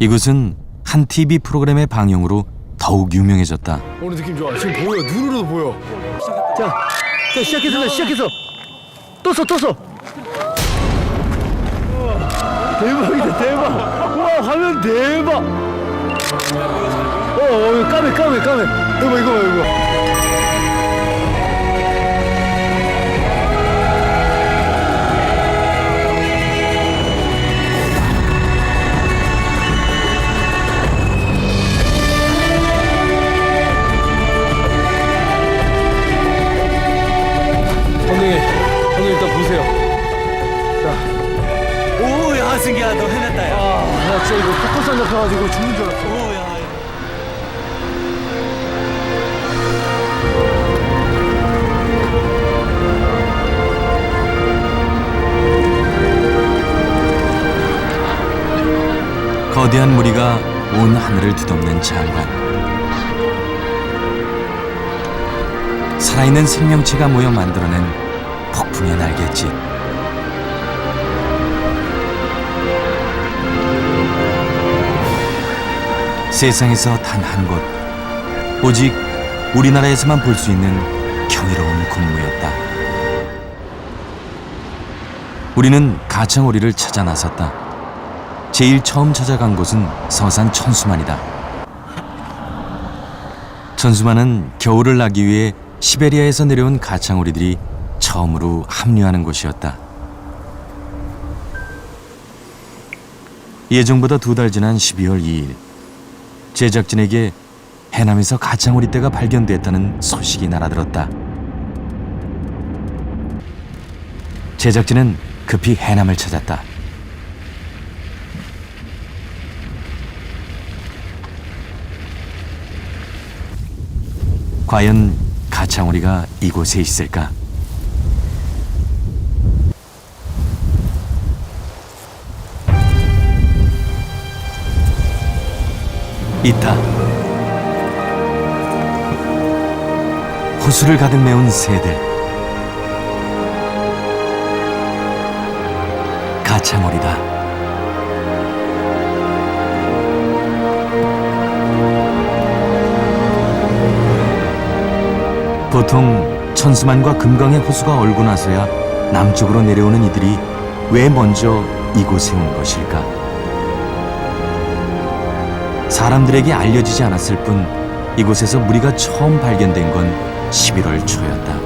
이곳은 한 TV 프로그램의 방영으로 더욱 유명해졌다. 오늘 느낌 좋아. 지금 보여. 눈으로도 보여. 자 시작했어. 떴어. 대박이다 대박. 와 화면 대박. 까매. 이거. 형님 일단 보세요. 오야 승기야 너 해냈다 야. 나 진짜 이거 폭포산 잡혀가지고 죽는 줄 알았어. 오야. 거대한 무리가 온 하늘을 뒤덮는 장관. 살아있는 생명체가 모여 만들어낸 폭풍의 날갯짓. 세상에서 단 한 곳, 오직 우리나라에서만 볼 수 있는 경이로운 군무였다. 우리는 가창오리를 찾아 나섰다. 제일 처음 찾아간 곳은 서산 천수만이다. 천수만은 겨울을 나기 위해 시베리아에서 내려온 가창오리들이 처음으로 합류하는 곳이었다. 예정보다 2달 지난 12월 2일, 제작진에게 해남에서 가창오리 떼가 발견됐다는 소식이 날아들었다. 제작진은 급히 해남을 찾았다. 과연 가창오리가 이곳에 있을까? 있다. 호수를 가득 메운 새들. 가창오리다. 보통 천수만과 금강의 호수가 얼고 나서야 남쪽으로 내려오는 이들이 왜 먼저 이곳에 온 것일까? 사람들에게 알려지지 않았을 뿐 이곳에서 무리가 처음 발견된 건 11월 초였다.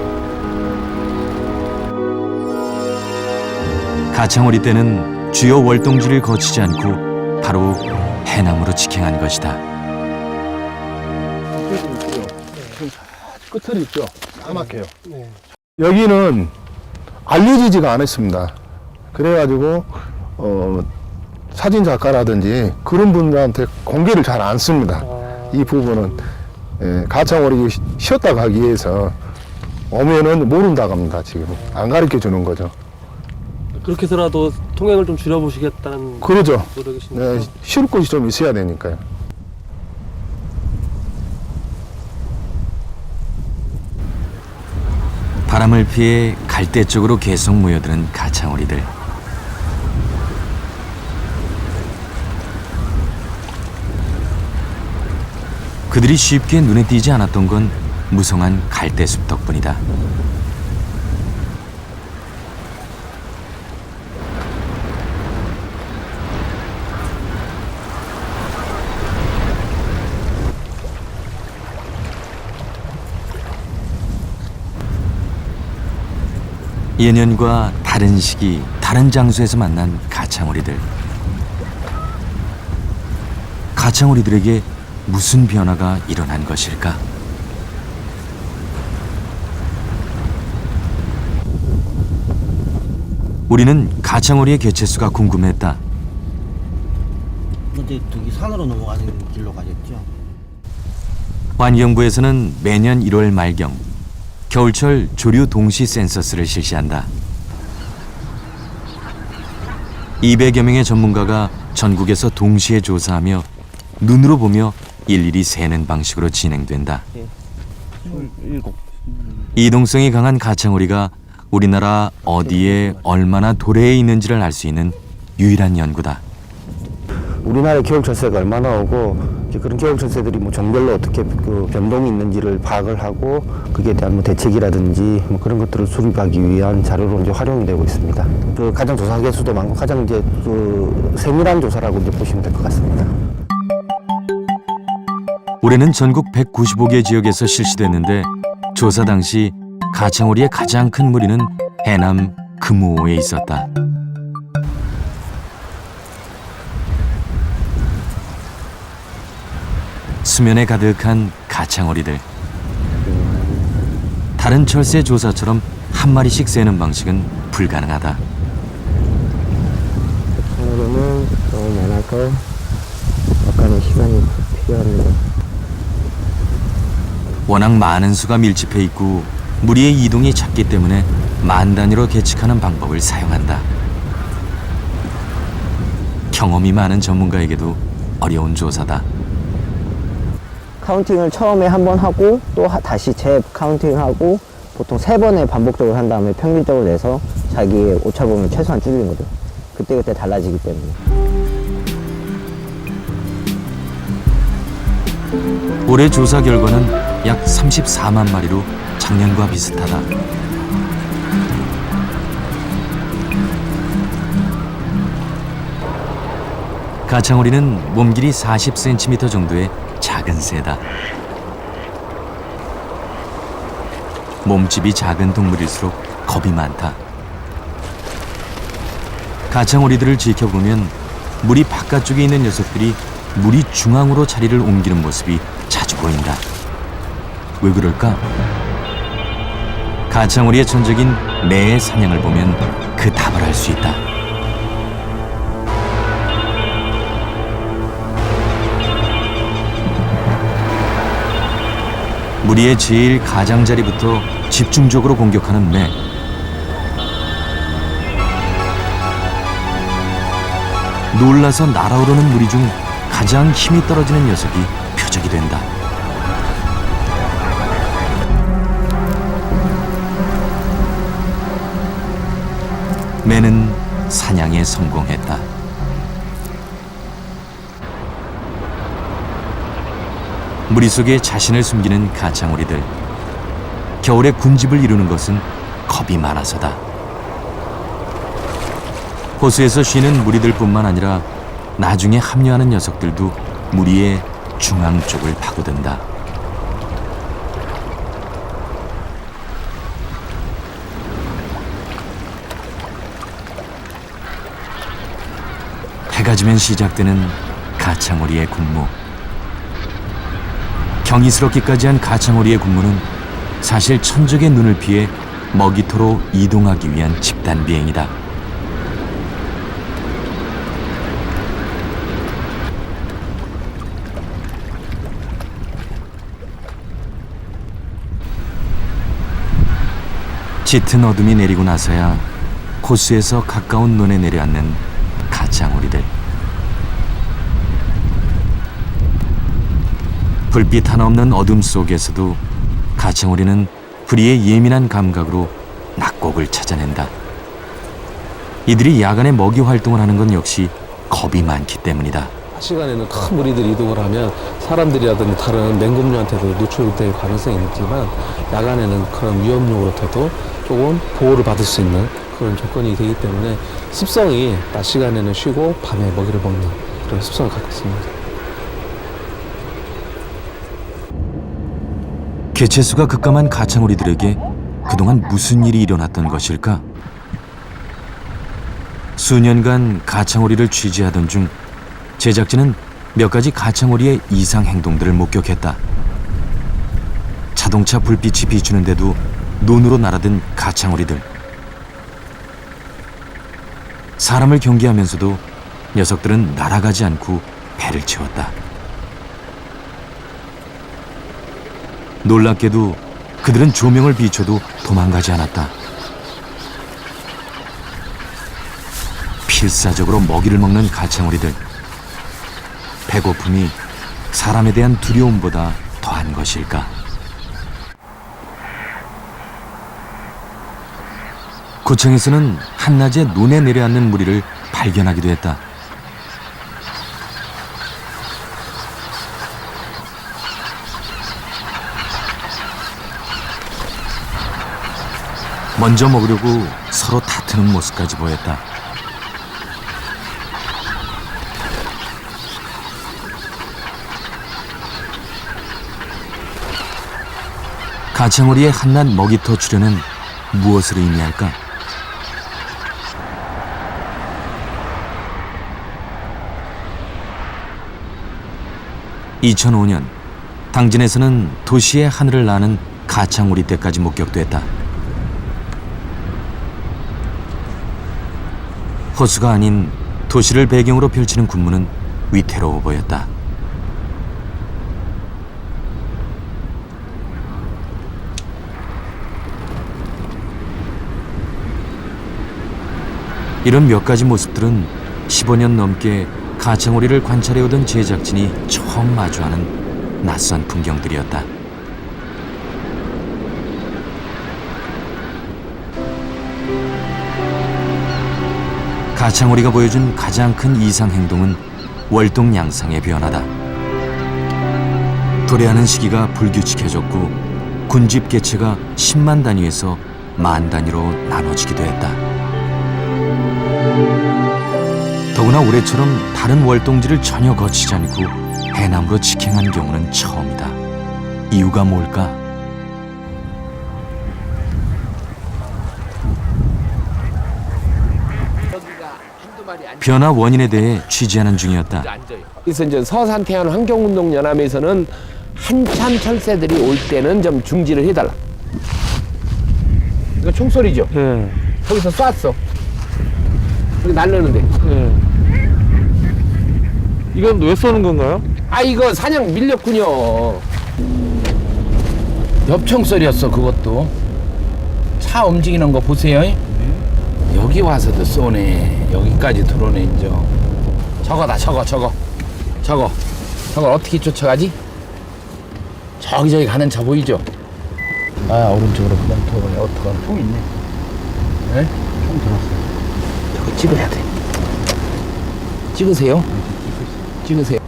가창오리 떼는 주요 월동지를 거치지 않고 바로 해남으로 직행한 것이다. 끝을 있죠. 까맣게요. 여기는 알려지지가 않았습니다. 그래가지고 사진 작가라든지 그런 분들한테 공개를 잘 안 씁니다. 이 부분은 가창오리 쉬었다 가기 위해서 오면은 모른다고 합니다. 지금 안 가르쳐 주는 거죠. 그렇게 해서라도 통행을 좀 줄여보시겠다는 그러죠. 노력이십니까? 네, 쉴 곳이 좀 있어야 되니까요. 바람을 피해 갈대 쪽으로 계속 모여드는 가창오리들. 그들이 쉽게 눈에 띄지 않았던 건 무성한 갈대숲 덕분이다. 예년과 다른 시기, 다른 장소에서 만난 가창오리들. 가창오리들에게 무슨 변화가 일어난 것일까? 우리는 가창오리의 개체수가 궁금했다. 근데 저기 산으로 넘어가는 길로 가겠죠. 환경부에서는 매년 1월 말경 겨울철 조류 동시 센서스를 실시한다. 200여 명의 전문가가 전국에서 동시에 조사하며 눈으로 보며 일일이 세는 방식으로 진행된다. 7. 이동성이 강한 가창오리가 우리나라 어디에 얼마나 도래해 있는지를 알 수 있는 유일한 연구다. 우리나라의 겨울 철새가 얼마나 오고 이제 그런 겨울 철새들이 뭐 종별로 어떻게 그 변동이 있는지를 파악을 하고 그에 대한 뭐 대책이라든지 뭐 그런 것들을 수립하기 위한 자료로 이제 활용이 되고 있습니다. 그 가장 조사 개수도 많고 가장 이제 그 세밀한 조사라고 이제 보시면 될 것 같습니다. 올해는 전국 195개 지역에서 실시됐는데 조사 당시 가창오리의 가장 큰 무리는 해남 금우호에 있었다. 수면에 가득한 가창오리들. 다른 철새 조사처럼 한 마리씩 세는 방식은 불가능하다. 오늘은 너무 많아서 약간의 시간이 필요합니다. 워낙 많은 수가 밀집해 있고 무리의 이동이 잦기 때문에 만 단위로 계측하는 방법을 사용한다. 경험이 많은 전문가에게도 어려운 조사다. 카운팅을 처음에 한 번 하고 또 다시 재카운팅하고 보통 3번에 반복적으로 한 다음에 평균적으로 내서 자기의 오차범위를 최소한 줄이는 거죠. 그때그때 달라지기 때문에. 올해 조사 결과는 약 34만 마리로 작년과 비슷하다. 가창오리는 몸 길이 40cm 정도의 작은 새다. 몸집이 작은 동물일수록 겁이 많다. 가창오리들을 지켜보면 무리 바깥쪽에 있는 녀석들이 무리 중앙으로 자리를 옮기는 모습이 자주 보인다. 왜 그럴까? 가창오리의 천적인 매의 사냥을 보면 그 답을 알 수 있다. 무리의 제일 가장자리부터 집중적으로 공격하는 매. 놀라서 날아오르는 무리 중 가장 힘이 떨어지는 녀석이 표적이 된다. 매는 사냥에 성공했다. 무리 속에 자신을 숨기는 가창오리들. 겨울에 군집을 이루는 것은 겁이 많아서다. 호수에서 쉬는 무리들뿐만 아니라 나중에 합류하는 녀석들도 무리의 중앙 쪽을 파고든다. 해가 지면 시작되는 가창오리의 군무. 경이스럽기까지 한 가창오리의 군무는 사실 천적의 눈을 피해 먹이토로 이동하기 위한 집단 비행이다. 짙은 어둠이 내리고 나서야 호수에서 가까운 논에 내려앉는 가창오리들. 불빛 하나 없는 어둠 속에서도 가창오리는 부리의 예민한 감각으로 낙곡을 찾아낸다. 이들이 야간에 먹이 활동을 하는 건 역시 겁이 많기 때문이다. 시간에는 큰 무리들이 이동을 하면 사람들이라든지 다른 맹금류한테도 노출될 가능성이 있지만 야간에는 그런 위험용으로부터도 조금 보호를 받을 수 있는 그런 조건이 되기 때문에 습성이 낮 시간에는 쉬고 밤에 먹이를 먹는 그런 습성을 갖고 있습니다. 개체수가 급감한 가창오리들에게 그동안 무슨 일이 일어났던 것일까? 수년간 가창오리를 취재하던 중 제작진은 몇 가지 가창오리의 이상 행동들을 목격했다. 자동차 불빛이 비추는데도 논으로 날아든 가창오리들. 사람을 경계하면서도 녀석들은 날아가지 않고 배를 채웠다. 놀랍게도 그들은 조명을 비춰도 도망가지 않았다. 필사적으로 먹이를 먹는 가창오리들. 배고픔이 사람에 대한 두려움보다 더한 것일까? 고창에서는 한낮에 논에 내려앉는 무리를 발견하기도 했다. 먼저 먹으려고 서로 다투는 모습까지 보였다. 가창오리의 한낱 먹이터 출현은 무엇을 의미할까? (2005년) 당진에서는 도시의 하늘을 나는 가창오리 떼까지 목격됐다. 호수가 아닌 도시를 배경으로 펼치는 군무는 위태로워 보였다. 이런 몇 가지 모습들은 15년 넘게 가창오리를 관찰해오던 제작진이 처음 마주하는 낯선 풍경들이었다. 가창오리가 보여준 가장 큰 이상 행동은 월동 양상의 변화다. 도래하는 시기가 불규칙해졌고 군집 개체가 10만 단위에서 만 단위로 나눠지기도 했다. 더구나 올해처럼 다른 월동지를 전혀 거치지 않고 해남으로 직행한 경우는 처음이다. 이유가 뭘까? 변화 원인에 대해 취재하는 중이었다. 그래서 이제 서산태안 환경운동연합에서는 한참 철새들이 올 때는 좀 중지를 해달라. 이거 총소리죠? 예. 거기서 쐈어. 이거 날르는데. 이건 왜 쏘는 건가요? 아 이거 사냥 밀렸군요. 엽총소리였어 그것도. 차 움직이는 거 보세요. 여기 와서도 쏘네. 여기까지 들어오네 이제. 저거다 저거. 저걸 어떻게 쫓아가지? 저기 가는 차 보이죠? 아 오른쪽으로 그냥 돌아가네. 어떡하나. 총 있네. 네? 총 들었어요. 저거 찍어야 돼. 찍으세요. 찍으세요.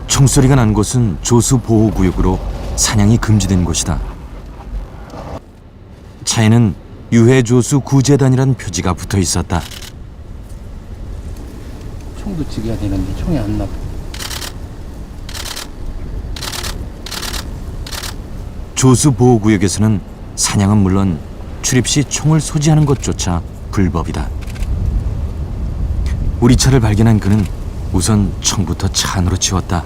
총소리가 난 곳은 조수보호구역으로 사냥이 금지된 곳이다. 차에는 유해조수 구제단이라는 표지가 붙어 있었다. 총도 찍어야 되는데 총이 안 나와. 조수보호구역에서는 사냥은 물론 출입 시 총을 소지하는 것조차 불법이다. 우리 차를 발견한 그는 우선 총부터 차 안으로 치웠다.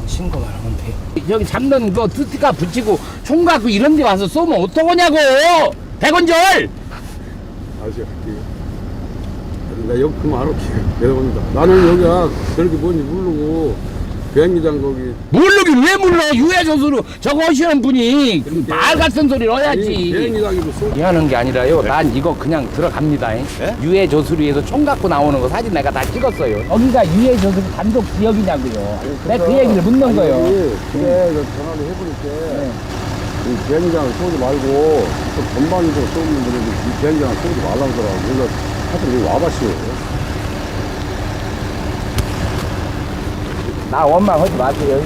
신고만 하면 돼요. 여기 잡는 거 스티커 붙이고 총 갖고 이런 데 와서 쏘면 어떡하냐고! 백원절! 아저씨 할게요. 나 여기 그만 알았지. 내려온다. 나는 여기가 그렇게 뭔지 모르고 비행기장 거기 모르긴 왜 몰라! 유해조수로 저거 하시는 분이 말 같은 소리를 해야지. 비행기장이고 쏘. 미안한 게 아니라요. 난 이거 그냥 들어갑니다. 유해조수리에서 총 갖고 나오는 거 사진 내가 다 찍었어요. 여기가 유해조수리 단독 지역이냐고요. 내가 그 얘기를 묻는 거예요. 그래, 전화를 해보니까 이 비행기장을 쏘지 말고 또 전방위적으로 쏘는 분들이 이 비행기장을 쏘지 말라고 그러더라고. 그래서 하여튼 여기 와봤어요. 나 원망하지 마세요.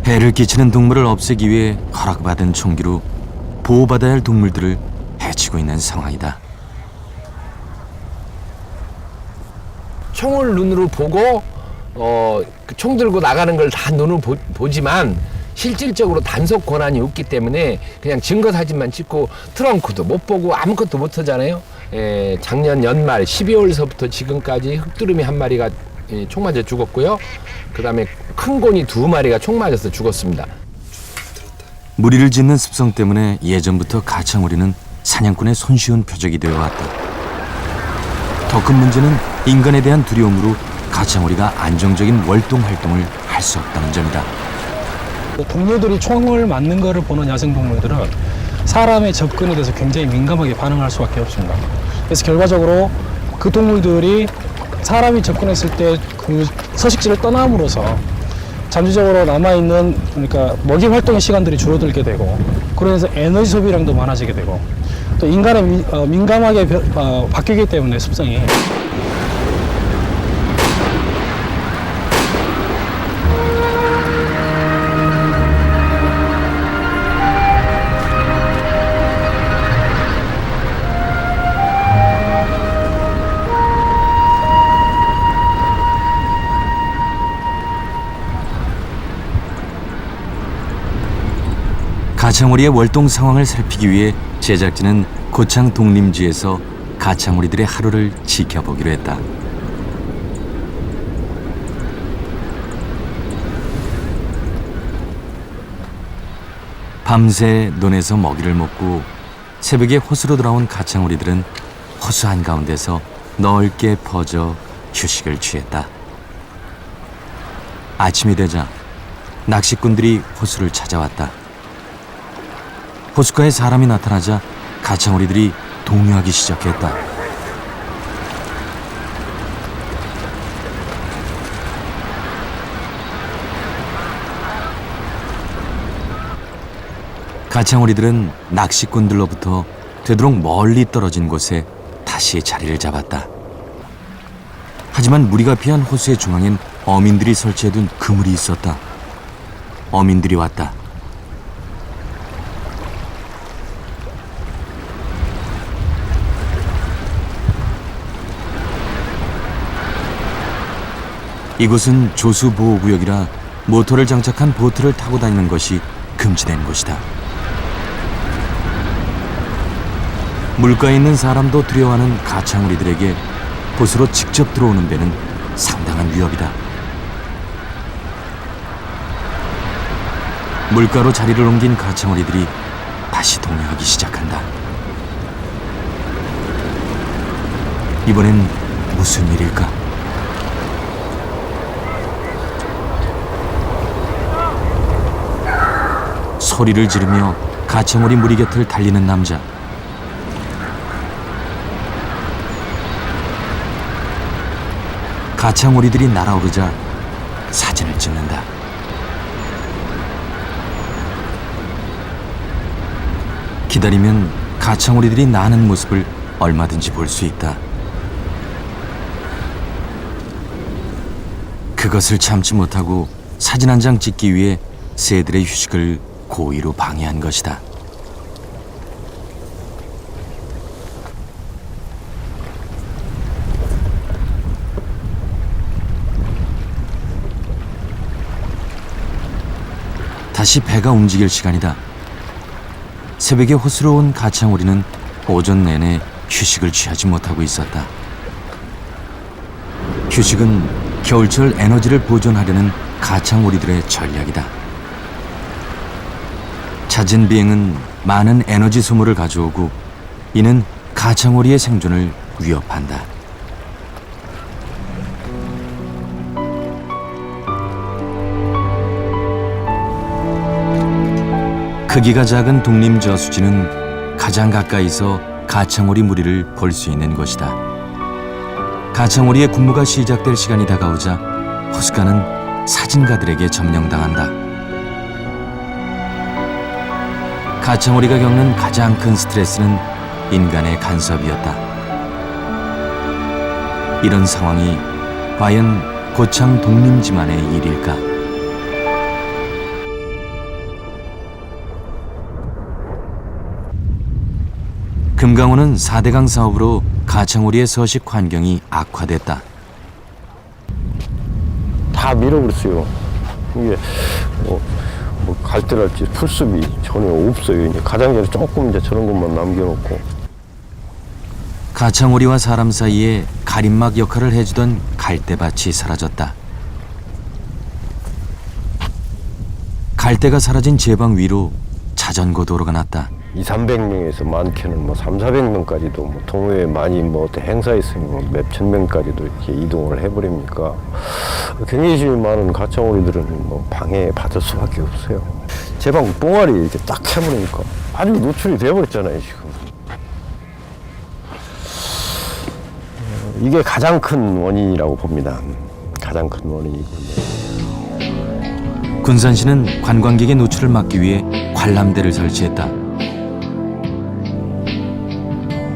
해를 끼치는 동물을 없애기 위해 허락받은 총기로 보호받아야 할 동물들을 해치고 있는 상황이다. 총을 눈으로 보고 그총 들고 나가는 걸 다 눈으로 보지만 실질적으로 단속 권한이 없기 때문에 그냥 증거 사진만 찍고 트렁크도 못 보고 아무것도 못 하잖아요. 작년 연말 12월서부터 지금까지 흑두루미 한 마리가 총 맞아 죽었고요. 그 다음에 큰 고니 2마리가 총 맞아서 죽었습니다. 무리를 짓는 습성 때문에 예전부터 가창오리는 사냥꾼의 손쉬운 표적이 되어왔다. 더 큰 문제는 인간에 대한 두려움으로 가창오리가 안정적인 월동 활동을 할 수 없다는 점이다. 동료들이 총을 맞는 것을 보는 야생동물들은 사람의 접근에 대해서 굉장히 민감하게 반응할 수밖에 없습니다. 그래서 결과적으로 그 동물들이 사람이 접근했을 때 그 서식지를 떠남으로써 잠재적으로 남아있는 그러니까 먹이 활동의 시간들이 줄어들게 되고 그러면서 에너지 소비량도 많아지게 되고 또 인간의 민감하게 바뀌기 때문에 습성이 가창오리의 월동 상황을 살피기 위해 제작진은 고창 독림지에서 가창오리들의 하루를 지켜보기로 했다. 밤새 논에서 먹이를 먹고 새벽에 호수로 돌아온 가창오리들은 호수 한가운데서 넓게 퍼져 휴식을 취했다. 아침이 되자 낚시꾼들이 호수를 찾아왔다. 호숫가에 사람이 나타나자 가창오리들이 동요하기 시작했다. 가창오리들은 낚시꾼들로부터 되도록 멀리 떨어진 곳에 다시 자리를 잡았다. 하지만 무리가 피한 호수의 중앙엔 어민들이 설치해둔 그물이 있었다. 어민들이 왔다. 이곳은 조수보호구역이라 모터를 장착한 보트를 타고 다니는 것이 금지된 곳이다. 물가에 있는 사람도 두려워하는 가창오리들에게 호수로 직접 들어오는 배는 상당한 위협이다. 물가로 자리를 옮긴 가창오리들이 다시 동요하기 시작한다. 이번엔 무슨 일일까? 소리를 지르며 가창오리 무리 곁을 달리는 남자. 가창오리들이 날아오르자 사진을 찍는다. 기다리면 가창오리들이 나는 모습을 얼마든지 볼 수 있다. 그것을 참지 못하고 사진 한 장 찍기 위해 새들의 휴식을 고의로 방해한 것이다. 다시 배가 움직일 시간이다. 새벽에 호수로 온 가창오리는 오전 내내 휴식을 취하지 못하고 있었다. 휴식은 겨울철 에너지를 보존하려는 가창오리들의 전략이다. 잦은 비행은 많은 에너지 소모를 가져오고 이는 가창오리의 생존을 위협한다. 크기가 작은 독림저수지는 가장 가까이서 가창오리 무리를 볼 수 있는 곳이다. 가창오리의 군무가 시작될 시간이 다가오자 호숫가는 사진가들에게 점령당한다. 가창오리가 겪는 가장 큰 스트레스는 인간의 간섭이었다. 이런 상황이 과연 고창 독림지만의 일일까? 금강호는 4대강 사업으로 가창오리의 서식 환경이 악화됐다. 다 밀어버렸어요. 이게 뭐 갈대랄지 풀숲이 전혀 없어요. 이제 가장자리 조금 이제 저런 것만 남겨놓고. 가창오리와 사람 사이에 가림막 역할을 해주던 갈대밭이 사라졌다. 갈대가 사라진 제방 위로 자전거 도로가 났다. 200~300명에서 많게는 뭐 300~400명까지도 뭐 동호회 많이 뭐 어떤 행사 있으면 뭐 몇천 명까지도 이렇게 이동을 해버리니까 굉장히 많은 가창오리들은 뭐 방해받을 수밖에 없어요. 제방 뽕알이 이렇게 딱 해버리니까 아주 노출이 돼버렸잖아요 지금. 이게 가장 큰 원인이라고 봅니다. 가장 큰 원인이군요. 군산시는 관광객의 노출을 막기 위해 관람대를 설치했다.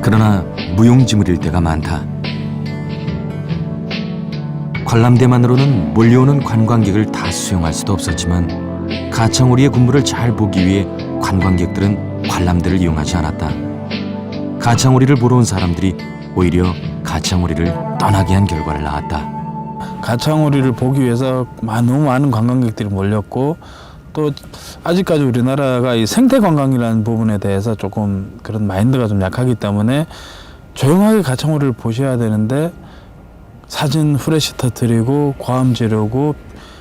그러나 무용지물일 때가 많다. 관람대만으로는 몰려오는 관광객을 다 수용할 수도 없었지만 가창오리의 군무를 잘 보기 위해 관광객들은 관람대를 이용하지 않았다. 가창오리를 보러 온 사람들이 오히려 가창오리를 떠나게 한 결과를 낳았다. 가창오리를 보기 위해서 너무 많은 관광객들이 몰렸고 또 아직까지 우리나라가 이 생태 관광이라는 부분에 대해서 조금 그런 마인드가 좀 약하기 때문에 조용하게 가창오리를 보셔야 되는데 사진 후레쉬 터뜨리고 과음 지르고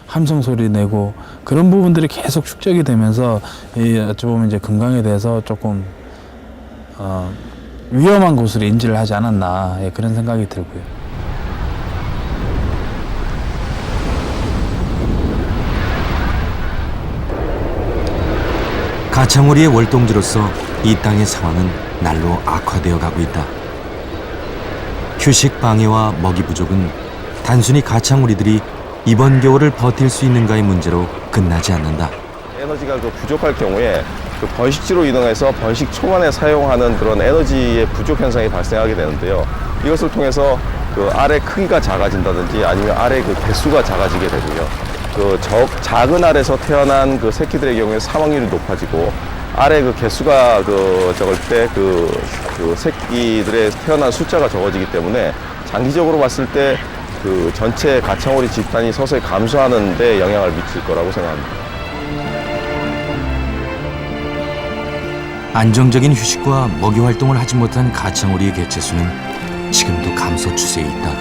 함성 소리 내고 그런 부분들이 계속 축적이 되면서 이 어찌 보면 이제 건강에 대해서 조금 위험한 곳으로 인지를 하지 않았나, 예, 그런 생각이 들고요. 가창오리의 월동지로서 이 땅의 상황은 날로 악화되어 가고 있다. 휴식 방해와 먹이 부족은 단순히 가창오리들이 이번 겨울을 버틸 수 있는가의 문제로 끝나지 않는다. 에너지가 부족할 경우에 번식지로 이동해서 번식 초반에 사용하는 그런 에너지의 부족 현상이 발생하게 되는데요. 이것을 통해서 알의 크기가 작아진다든지 아니면 알의 개수가 작아지게 되고요. 작은 알에서 태어난 새끼들의 경우에 사망률이 높아지고 알의 개수가 적을 때 새끼들의 태어난 숫자가 적어지기 때문에 장기적으로 봤을 때 전체 가창오리 집단이 서서히 감소하는 데 영향을 미칠 거라고 생각합니다. 안정적인 휴식과 먹이 활동을 하지 못한 가창오리의 개체수는 지금도 감소 추세에 있다.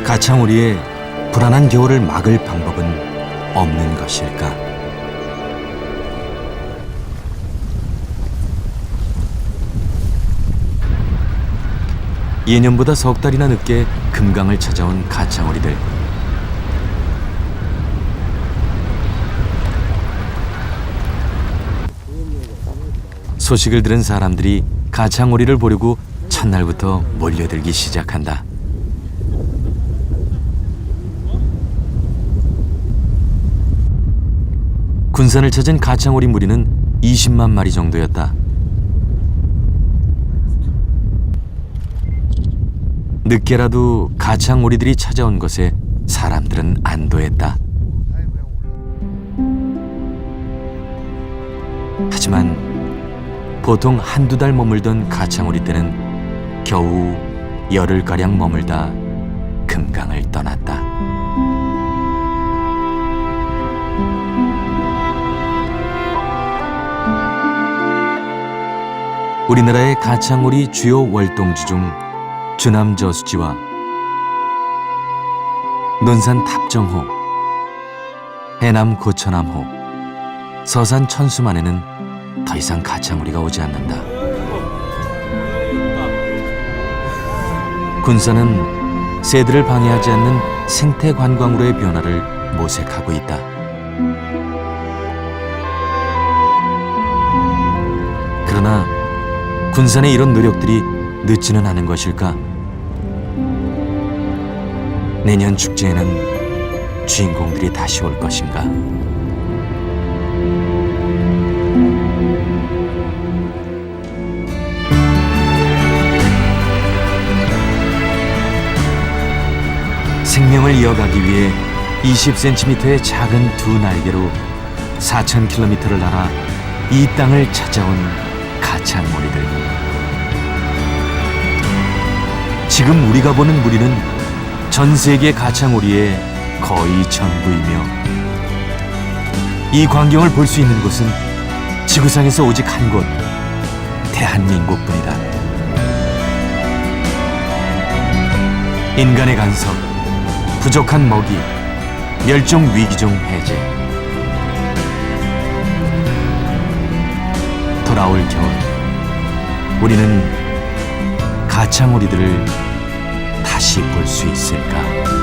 가창오리의 불안한 겨울을 막을 방법은 없는 것일까? 예년보다 석 달이나 늦게 금강을 찾아온 가창오리들. 소식을 들은 사람들이 가창오리를 보려고 첫날부터 몰려들기 시작한다. 군산을 찾은 가창오리 무리는 20만 마리 정도였다. 늦게라도 가창오리들이 찾아온 것에 사람들은 안도했다. 하지만 보통 한두 달 머물던 가창오리 떼는 겨우 열흘가량 머물다 금강을 떠났다. 우리나라의 가창오리 주요 월동지 중 주남 저수지와 논산 탑정호, 해남 고천암호, 서산 천수만에는 더 이상 가창오리가 오지 않는다. 군산은 새들을 방해하지 않는 생태 관광으로의 변화를 모색하고 있다. 그러나 군산의 이런 노력들이 늦지는 않은 것일까? 내년 축제에는 주인공들이 다시 올 것인가? 생명을 이어가기 위해 20cm의 작은 두 날개로 4,000km를 날아 이 땅을 찾아온 가창오리들. 지금 우리가 보는 무리는 전 세계 가창오리의 거의 전부이며 이 광경을 볼 수 있는 곳은 지구상에서 오직 한 곳, 대한민국뿐이다. 인간의 간섭, 부족한 먹이, 멸종 위기종 해제. 돌아올 겨울, 우리는 가창오리들을 다시 볼 수 있을까?